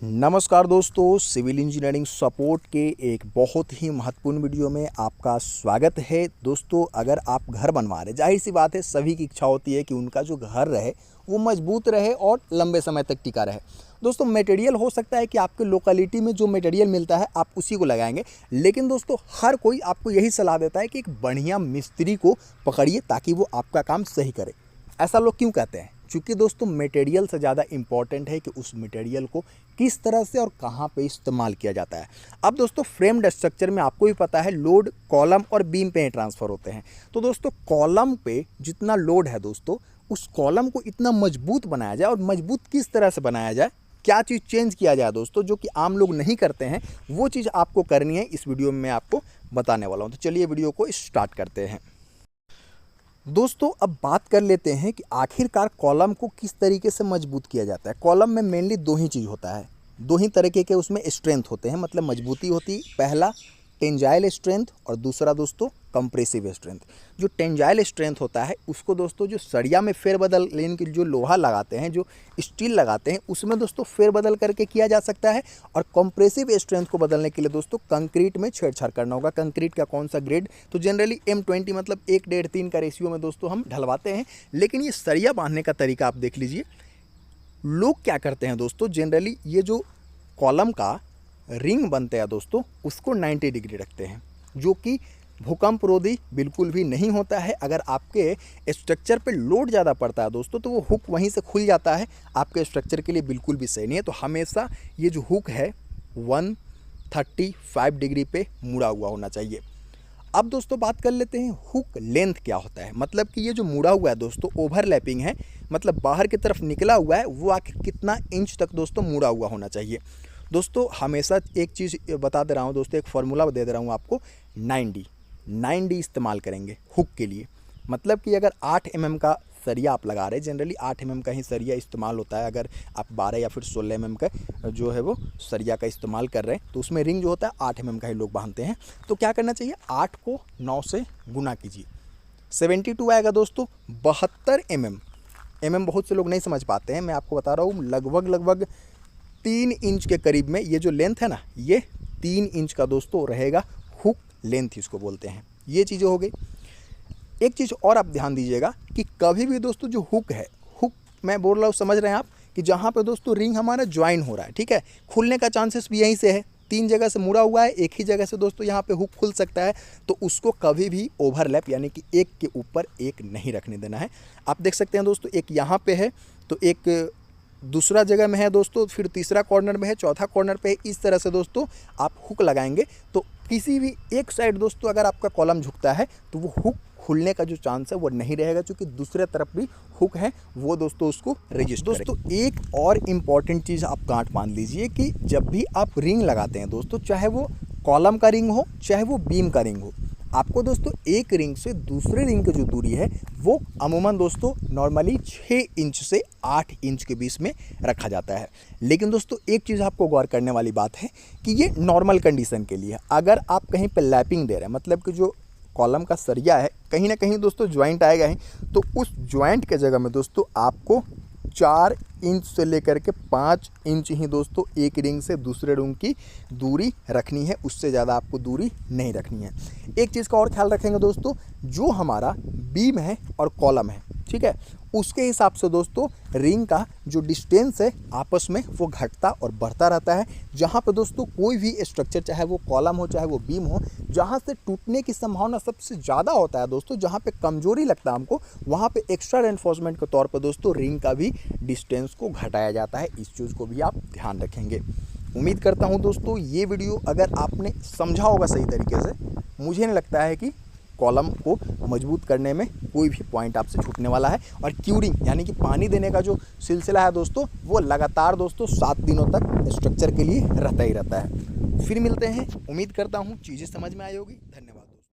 नमस्कार दोस्तों, civil engineering support के एक बहुत ही महत्वपूर्ण वीडियो में आपका स्वागत है। दोस्तों, अगर आप घर बनवा रहे, जाहिर सी बात है सभी की इच्छा होती है कि उनका जो घर रहे वो मजबूत रहे और लंबे समय तक टिका रहे। दोस्तों, मटेरियल हो सकता है कि आपके लोकेलिटी में जो मटेरियल मिलता है आप उसी को लगाएंगे, लेकिन दोस्तों हर कोई आपको यही सलाह देता है कि एक बढ़िया मिस्त्री को पकड़िए ताकि वो आपका काम सही करे। ऐसा लोग क्यों कहते हैं? क्योंकि दोस्तों मटेरियल से ज़्यादा इम्पॉर्टेंट है कि उस मटेरियल को किस तरह से और कहाँ पे इस्तेमाल किया जाता है। अब दोस्तों फ्रेम्ड स्ट्रक्चर में आपको भी पता है लोड कॉलम और बीम पे ट्रांसफ़र होते हैं। तो दोस्तों कॉलम पे जितना लोड है दोस्तों, उस कॉलम को इतना मजबूत बनाया जाए, और मजबूत किस तरह से बनाया जाए, क्या चीज़ चेंज किया जाए दोस्तों, जो कि आम लोग नहीं करते हैं, वो चीज़ आपको करनी है। इस वीडियो में मैं आपको बताने वाला हूँ। तो चलिए वीडियो को स्टार्ट करते हैं। दोस्तों अब बात कर लेते हैं कि आखिरकार कॉलम को किस तरीके से मजबूत किया जाता है। कॉलम में मेनली दो ही चीज़ होता है, दो ही तरीके के उसमें स्ट्रेंथ होते हैं, मतलब मजबूती होती है। पहला टेंजाइल स्ट्रेंथ और दूसरा दोस्तों कंप्रेसिव स्ट्रेंथ। जो टेंजाइल स्ट्रेंथ होता है उसको दोस्तों जो सरिया में फेरबदल, यानी कि जो लोहा लगाते हैं, जो स्टील लगाते हैं, उसमें दोस्तों फेरबदल करके किया जा सकता है। और कंप्रेसिव स्ट्रेंथ को बदलने के लिए दोस्तों कंक्रीट में छेड़छाड़ करना होगा। कंक्रीट का कौन सा ग्रेड, तो जनरली M20 मतलब 1:3 का रेशियो में दोस्तों हम ढलवाते हैं। लेकिन ये सरिया बांधने का तरीका आप देख लीजिए। लोग क्या करते हैं दोस्तों, जनरली ये जो कॉलम का रिंग बनते हैं दोस्तों, उसको 90 डिग्री रखते हैं, जो कि भूकंप रोधी बिल्कुल भी नहीं होता है। अगर आपके स्ट्रक्चर पे लोड ज़्यादा पड़ता है दोस्तों, तो वो हुक वहीं से खुल जाता है, आपके स्ट्रक्चर के लिए बिल्कुल भी सही नहीं है। तो हमेशा ये जो हुक है 135 डिग्री पे मुड़ा हुआ होना चाहिए। अब दोस्तों बात कर लेते हैं हुक लेंथ क्या होता है। मतलब कि ये जो मुड़ा हुआ है दोस्तों, ओवरलैपिंग है, मतलब बाहर की तरफ निकला हुआ है, वो आखिर कितना इंच तक दोस्तों मुड़ा हुआ होना चाहिए। दोस्तों हमेशा एक चीज़ बता दे रहा हूँ दोस्तों, एक फार्मूला दे दे रहा हूँ आपको। 90 इस्तेमाल करेंगे हुक के लिए। मतलब कि अगर 8 mm का सरिया आप लगा रहे हैं, जनरली 8 mm का ही सरिया इस्तेमाल होता है। अगर आप 12 या फिर 16 mm का जो है वो सरिया का इस्तेमाल कर रहे हैं, तो उसमें रिंग जो होता है 8 mm का ही लोग बांधते हैं। तो क्या करना चाहिए, 8 को 9 से गुना कीजिए, 72 आएगा दोस्तों। 72 mm बहुत से लोग नहीं समझ पाते हैं, मैं आपको बता रहा हूँ लगभग 3 इंच के करीब में ये जो लेंथ है ना, ये 3 इंच का दोस्तों रहेगा। हुक लेंथ इसको बोलते हैं। ये चीज़ें हो गई। एक चीज़ और आप ध्यान दीजिएगा कि कभी भी दोस्तों जो हुक है, हुक मैं बोल रहा हूँ, समझ रहे हैं आप, कि जहाँ पे दोस्तों रिंग हमारा ज्वाइन हो रहा है, ठीक है, खुलने का चांसेस भी यहीं से है। 3 जगह से मुड़ा हुआ है, एक ही जगह से दोस्तों यहाँ पे हुक खुल सकता है। तो उसको कभी भी ओवरलैप, यानी कि एक के ऊपर एक नहीं रखने देना है। आप देख सकते हैं दोस्तों, एक यहाँ पे है, तो एक दूसरा जगह में है दोस्तों, फिर तीसरा कॉर्नर में है, चौथा कॉर्नर पे है। इस तरह से दोस्तों आप हुक लगाएंगे, तो किसी भी एक साइड दोस्तों अगर आपका कॉलम झुकता है तो वो हुक खुलने का जो चांस है वो नहीं रहेगा, क्योंकि दूसरे तरफ भी हुक है, वो दोस्तों उसको रजिस्ट दोस्तों। एक और इम्पॉर्टेंट चीज़ आप गांठ बांध लीजिए कि जब भी आप रिंग लगाते हैं दोस्तों, चाहे वो कॉलम का रिंग हो चाहे वो बीम का रिंग हो, आपको दोस्तों एक रिंग से दूसरे रिंग की जो दूरी है वो अमूमन दोस्तों नॉर्मली 6 इंच से 8 इंच के बीच में रखा जाता है। लेकिन दोस्तों एक चीज़ आपको गौर करने वाली बात है कि ये नॉर्मल कंडीशन के लिए है। अगर आप कहीं पे लैपिंग दे रहे हैं, मतलब कि जो कॉलम का सरिया है कहीं ना कहीं दोस्तों ज्वाइंट आएगा ही, तो उस ज्वाइंट के जगह में दोस्तों आपको 4 इंच से लेकर के 5 इंच ही दोस्तों एक रिंग से दूसरे रिंग की दूरी रखनी है, उससे ज़्यादा आपको दूरी नहीं रखनी है। एक चीज़ का और ख्याल रखेंगे दोस्तों, जो हमारा बीम है और कॉलम है, ठीक है, उसके हिसाब से दोस्तों रिंग का जो डिस्टेंस है आपस में वो घटता और बढ़ता रहता है। जहाँ पे दोस्तों कोई भी स्ट्रक्चर, चाहे वो कॉलम हो चाहे वो बीम हो, जहाँ से टूटने की संभावना सबसे ज़्यादा होता है दोस्तों, जहाँ पे कमजोरी लगता है हमको, वहाँ पे एक्स्ट्रा रेनफोर्समेंट के तौर पे दोस्तों रिंग का भी डिस्टेंस को घटाया जाता है। इस चीज़ को भी आप ध्यान रखेंगे। उम्मीद करता हूँ दोस्तों ये वीडियो अगर आपने समझा होगा सही तरीके से, मुझे नहीं लगता है कि कॉलम को मजबूत करने में कोई भी पॉइंट आपसे छूटने वाला है। और क्यूरिंग यानी कि पानी देने का जो सिलसिला है दोस्तों, वो लगातार दोस्तों 7 दिनों तक स्ट्रक्चर के लिए रहता ही रहता है। फिर मिलते हैं, उम्मीद करता हूँ चीज़ें समझ में आई होगी। धन्यवाद।